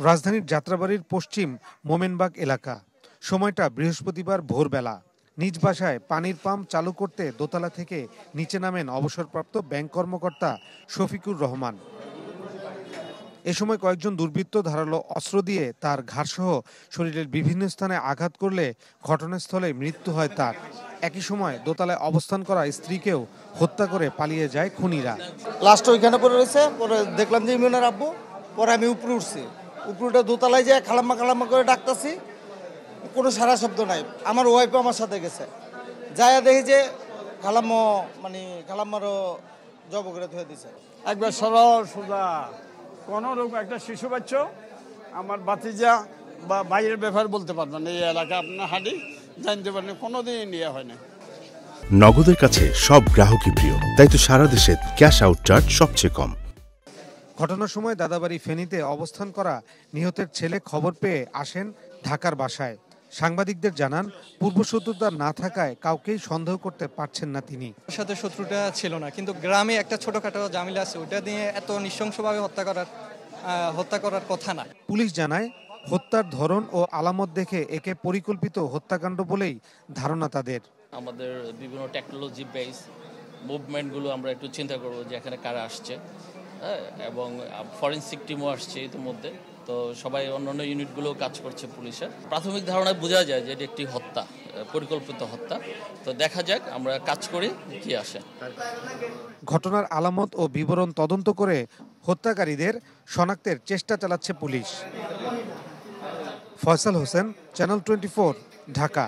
রাজধানীর যাত্রাবাড়ির পশ্চিম মোমেনবাগ এলাকা। সময়টা বৃহস্পতিবার ভোরবেলা। নিজ বাসায় পানির পাম্প চালু করতে দোতলা থেকে নিচে নামেন অবসরপ্রাপ্ত ব্যাংক কর্মকর্তা শফিকুর রহমান। এ সময় কয়েকজন দুর্বৃত্ত ধারালো অস্ত্র দিয়ে তার ঘাড়সহ শরীরের বিভিন্ন স্থানে আঘাত করলে ঘটনাস্থলে মৃত্যু হয় তার। একই সময় দোতলায় অবস্থান করা স্ত্রীকেও হত্যা করে পালিয়ে যায় খুনিরা। লাস্ট ওইখানে পড়ে রয়েছে, পরে দেখলাম যে ইমরানের আব্বু, পরে আমি উপরে উঠছি, উপরে উঠে দোতলায় যায় খালাম্মা করে ডাকতেছি, কোনো সারা শব্দ নাই। আমার ওয়াইফও আমার সাথে গেছে, যাইয়া দেখি যে খালাম্মারও জব করে ধুয়ে দিছে। একবার সরল সোজা কোনো রকম একটা শিশু বাচ্চা আমার বাতিজা বা বাইরের ব্যাপার বলতে পারবেন এই এলাকা আপনার হাঁটি জানতে পারেন, কোনোদিনই নেওয়া হয় না। নগদের কাছে সব গ্রাহকই প্রিয়, তাই তো সারা দেশে ক্যাশ আউট চার্জ সবচেয়ে কম। ঘটনার সময় দাদাবাড়ি ফেনীতে অবস্থান করা নিহতের ছেলে খবর পেয়ে আসেন ঢাকার বাসায়। সাংবাদিকদের জানান, পূর্বশত্রুতা না থাকায় কাউকেই সন্দেহ করতে পারছেন না তিনি। ওর সাথে শত্রুতা ছিল না, কিন্তু গ্রামে একটা ছোটখাটো ঝামেলা আছে, ওটা নিয়ে এত নৃশংসভাবে হত্যা করার কথা না। পুলিশ জানায়, হত্যার ধরন ও আলামত দেখে একে পরিকল্পিত হত্যাকাণ্ড বলেই ধারণা তাদের। আমাদের বিভিন্ন টেকনোলজি বেস মুভমেন্টগুলো আমরা একটু চিন্তা করবো যে এখানে কারা আসছে, হ্যাঁ, এবং ফরেনসিক টিমও আসছে ইতিমধ্যে। তো সবাই অন্যান্য ইউনিটগুলো কাজ করছে পুলিশের। প্রাথমিক ধারণায় বোঝা যায় যে এটি একটি হত্যা, পরিকল্পিত হত্যা। তো দেখা যাক, আমরা কাজ করি কি আসে। ঘটনার আলামত ও বিবরণ তদন্ত করে হত্যাকারীদের শনাক্তের চেষ্টা চালাচ্ছে পুলিশ। ফয়সাল হোসেন, চ্যানেল 24, ঢাকা।